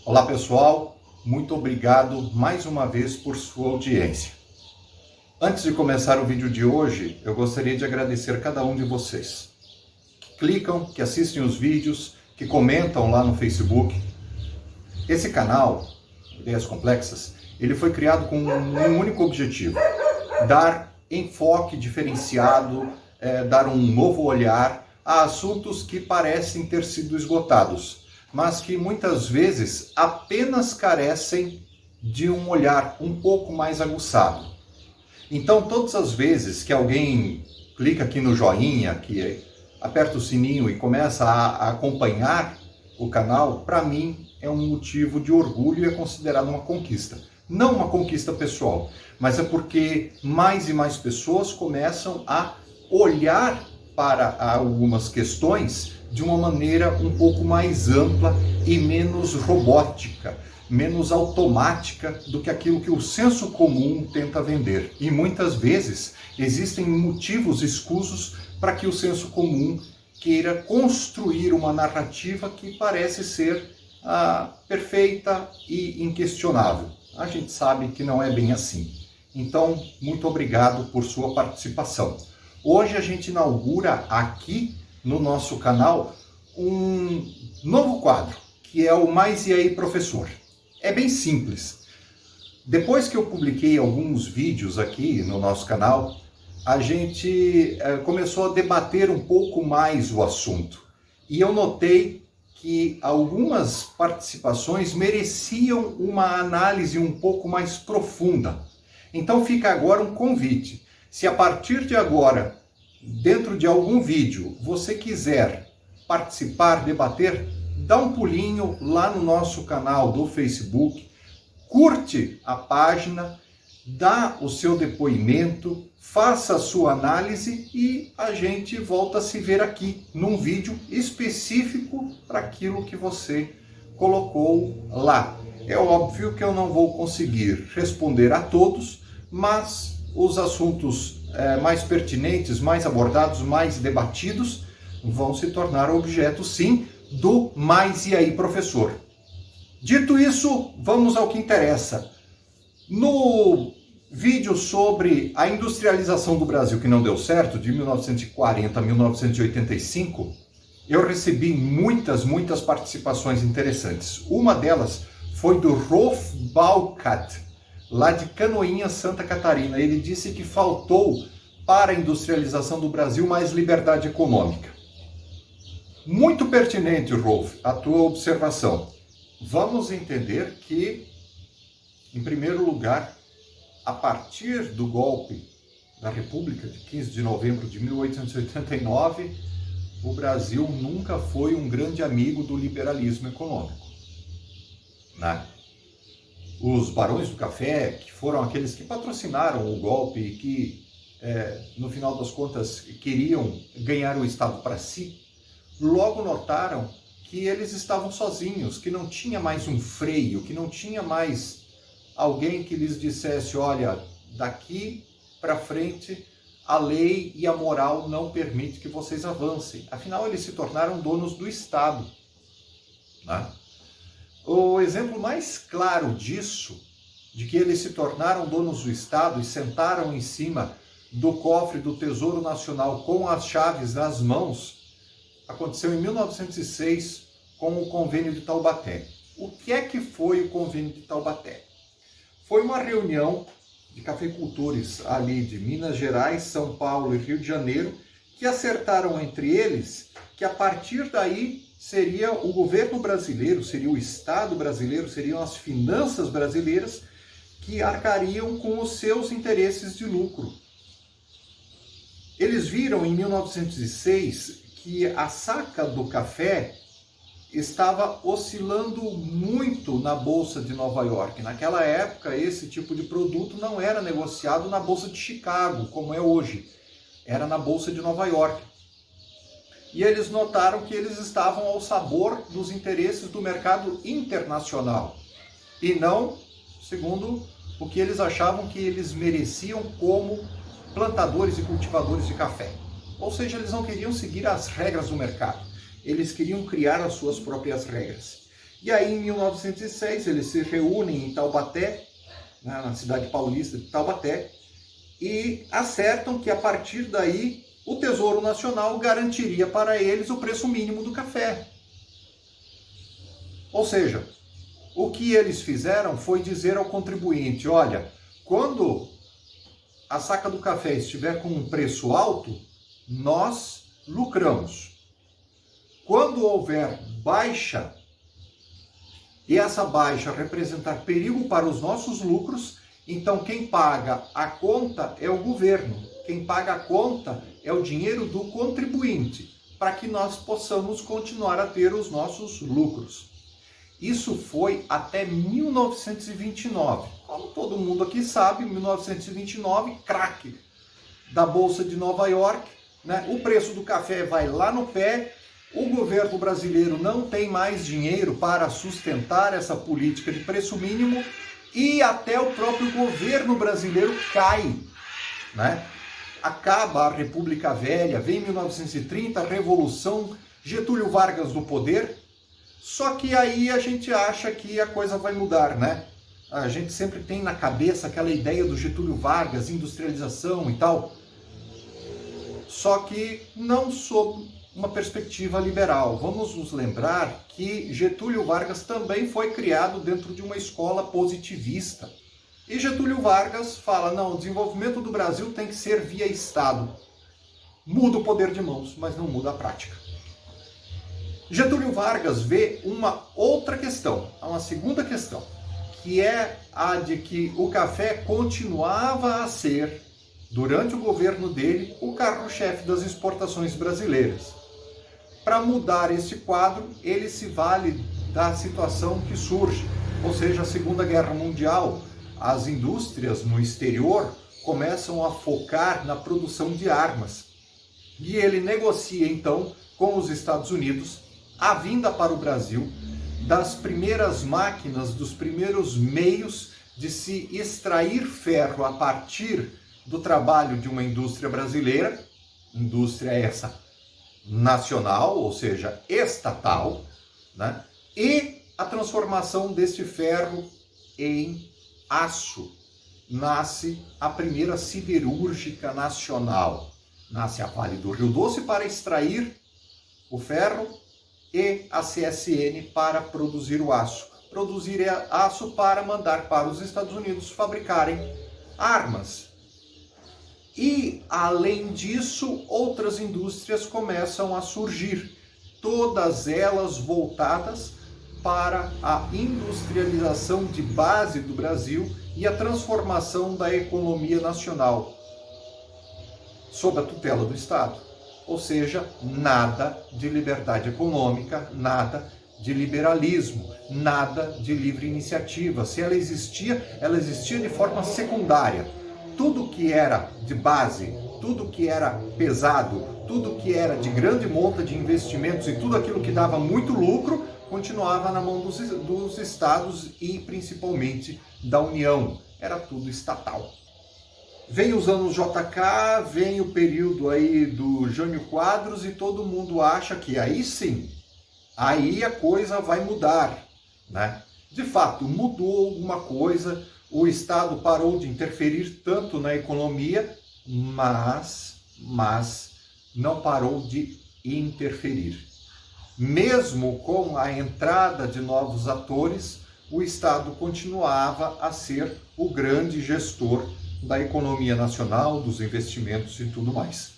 Olá pessoal, muito obrigado mais uma vez por sua audiência. Antes de começar o vídeo de hoje, eu gostaria de agradecer a cada um de vocês que clicam, que assistem os vídeos, que comentam lá no Facebook. Esse canal, Ideias Complexas, ele foi criado com um único objetivo: dar enfoque diferenciado, dar um novo olhar a assuntos que parecem ter sido esgotados, mas que muitas vezes apenas carecem de um olhar um pouco mais aguçado. Então, todas as vezes que alguém clica aqui no joinha, que aperta o sininho e começa a acompanhar o canal, para mim é um motivo de orgulho e é considerado uma conquista. Não uma conquista pessoal, mas é porque mais e mais pessoas começam a olhar para algumas questões de uma maneira um pouco mais ampla e menos robótica, menos automática do que aquilo que o senso comum tenta vender. E muitas vezes existem motivos escusos para que o senso comum queira construir uma narrativa que parece ser perfeita e inquestionável. A gente sabe que não é bem assim. Então, muito obrigado por sua participação. Hoje a gente inaugura aqui no nosso canal um novo quadro, que é o Mais E Aí Professor. É bem simples. Depois que eu publiquei alguns vídeos aqui no nosso canal, a gente começou a debater um pouco mais o assunto. E eu notei que algumas participações mereciam uma análise um pouco mais profunda. Então fica agora um convite. Se a partir de agora, dentro de algum vídeo, você quiser participar, debater, dá um pulinho lá no nosso canal do Facebook, curte a página, dá o seu depoimento, faça a sua análise e a gente volta a se ver aqui num vídeo específico para aquilo que você colocou lá. É óbvio que eu não vou conseguir responder a todos, mas os assuntos mais pertinentes, mais abordados, mais debatidos, vão se tornar objeto, sim, do Mais E Aí Professor. Dito isso, vamos ao que interessa. No vídeo sobre a industrialização do Brasil que não deu certo, de 1940 a 1985, eu recebi muitas participações interessantes. Uma delas foi do Rolf Balkat, lá de Canoinhas, Santa Catarina. Ele disse que faltou para a industrialização do Brasil mais liberdade econômica. Muito pertinente, Rolf, a tua observação. Vamos entender que, em primeiro lugar, a partir do golpe da República de 15 de novembro de 1889, o Brasil nunca foi um grande amigo do liberalismo econômico, né? Os barões do café, que foram aqueles que patrocinaram o golpe e que, no final das contas, queriam ganhar o Estado para si, logo notaram que eles estavam sozinhos, que não tinha mais um freio, que não tinha mais alguém que lhes dissesse: olha, daqui para frente a lei e a moral não permitem que vocês avancem. Afinal, eles se tornaram donos do Estado, né? O exemplo mais claro disso, de que eles se tornaram donos do Estado e sentaram em cima do cofre do Tesouro Nacional com as chaves nas mãos, aconteceu em 1906 com o Convênio de Taubaté. O que é que foi o Convênio de Taubaté? Foi uma reunião de cafeicultores ali de Minas Gerais, São Paulo e Rio de Janeiro, que acertaram entre eles que a partir daí seria o governo brasileiro, seria o Estado brasileiro, seriam as finanças brasileiras que arcariam com os seus interesses de lucro. Eles viram em 1906 que a saca do café estava oscilando muito na Bolsa de Nova York. Naquela época, esse tipo de produto não era negociado na Bolsa de Chicago, como é hoje. Era na Bolsa de Nova York. E eles notaram que eles estavam ao sabor dos interesses do mercado internacional e não segundo o que eles achavam que eles mereciam como plantadores e cultivadores de café. Ou seja, eles não queriam seguir as regras do mercado, eles queriam criar as suas próprias regras. E aí, em 1906, eles se reúnem em Taubaté, né, na cidade paulista de Taubaté, e acertam que a partir daí o Tesouro Nacional garantiria para eles o preço mínimo do café. Ou seja, o que eles fizeram foi dizer ao contribuinte, olha, quando a saca do café estiver com um preço alto, nós lucramos. Quando houver baixa, e essa baixa representar perigo para os nossos lucros, então quem paga a conta é o governo. Quem paga a conta é o dinheiro do contribuinte, para que nós possamos continuar a ter os nossos lucros. Isso foi até 1929. Como todo mundo aqui sabe, 1929, craque da Bolsa de Nova York, né? O preço do café vai lá no pé, o governo brasileiro não tem mais dinheiro para sustentar essa política de preço mínimo e até o próprio governo brasileiro cai, né? Acaba a República Velha, vem 1930, a Revolução, Getúlio Vargas no poder. Só que aí a gente acha que a coisa vai mudar, né? A gente sempre tem na cabeça aquela ideia do Getúlio Vargas, industrialização e tal. Só que não sob uma perspectiva liberal. Vamos nos lembrar que Getúlio Vargas também foi criado dentro de uma escola positivista. E Getúlio Vargas fala, não, o desenvolvimento do Brasil tem que ser via Estado. Muda o poder de mãos, mas não muda a prática. Getúlio Vargas vê uma outra questão, uma segunda questão, que é a de que o café continuava a ser, durante o governo dele, o carro-chefe das exportações brasileiras. Para mudar esse quadro, ele se vale da situação que surge, ou seja, a Segunda Guerra Mundial. As indústrias no exterior começam a focar na produção de armas. E ele negocia, então, com os Estados Unidos, a vinda para o Brasil das primeiras máquinas, dos primeiros meios de se extrair ferro a partir do trabalho de uma indústria brasileira, indústria essa nacional, ou seja, estatal, né? E a transformação deste ferro em aço. Nasce a primeira siderúrgica nacional. Nasce a Vale do Rio Doce para extrair o ferro e a CSN para produzir o aço. Produzir aço para mandar para os Estados Unidos fabricarem armas. E, além disso, outras indústrias começam a surgir, todas elas voltadas para a industrialização de base do Brasil e a transformação da economia nacional, sob a tutela do Estado. Ou seja, nada de liberdade econômica, nada de liberalismo, nada de livre iniciativa. Se ela existia de forma secundária. Tudo que era de base, tudo que era pesado, tudo que era de grande monta de investimentos e tudo aquilo que dava muito lucro, continuava na mão dos estados e principalmente da União. Era tudo estatal. Vem os anos JK, vem o período aí do Jânio Quadros e todo mundo acha que aí sim, aí a coisa vai mudar, né? De fato, mudou alguma coisa, o Estado parou de interferir tanto na economia, mas não parou de interferir. Mesmo com a entrada de novos atores, o Estado continuava a ser o grande gestor da economia nacional, dos investimentos e tudo mais.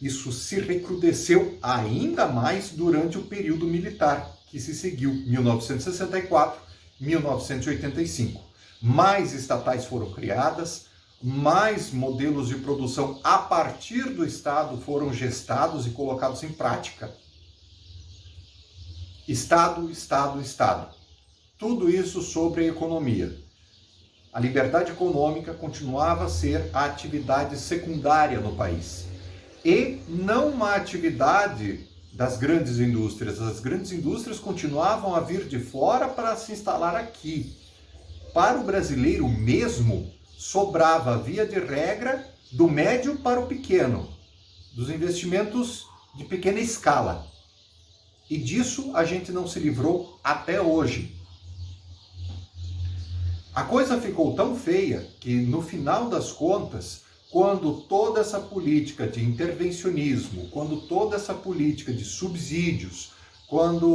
Isso se recrudesceu ainda mais durante o período militar, que se seguiu 1964, 1985. Mais estatais foram criadas, mais modelos de produção a partir do Estado foram gestados e colocados em prática. Estado, Estado, Estado. Tudo isso sobre a economia. A liberdade econômica continuava a ser a atividade secundária no país. E não uma atividade das grandes indústrias. As grandes indústrias continuavam a vir de fora para se instalar aqui. Para o brasileiro mesmo, sobrava, via de regra, do médio para o pequeno, dos investimentos de pequena escala. E disso a gente não se livrou até hoje. A coisa ficou tão feia que, no final das contas, quando toda essa política de intervencionismo, quando toda essa política de subsídios, quando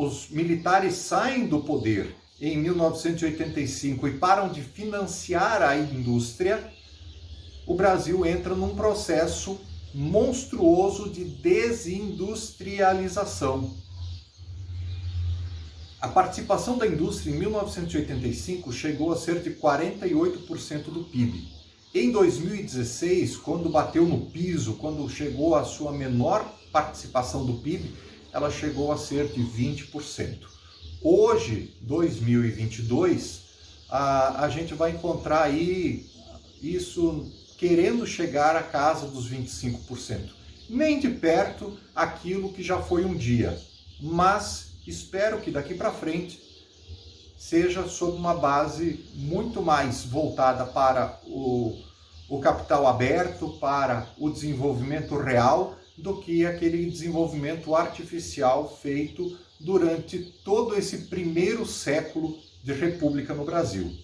os militares saem do poder em 1985 e param de financiar a indústria, o Brasil entra num processo monstruoso de desindustrialização. A participação da indústria em 1985 chegou a ser de 48% do PIB. Em 2016, quando bateu no piso, quando chegou à sua menor participação do PIB, ela chegou a ser de 20%. Hoje, 2022, a gente vai encontrar aí isso querendo chegar à casa dos 25%. Nem de perto aquilo que já foi um dia, mas espero que daqui para frente seja sob uma base muito mais voltada para o capital aberto, para o desenvolvimento real, do que aquele desenvolvimento artificial feito durante todo esse primeiro século de república no Brasil.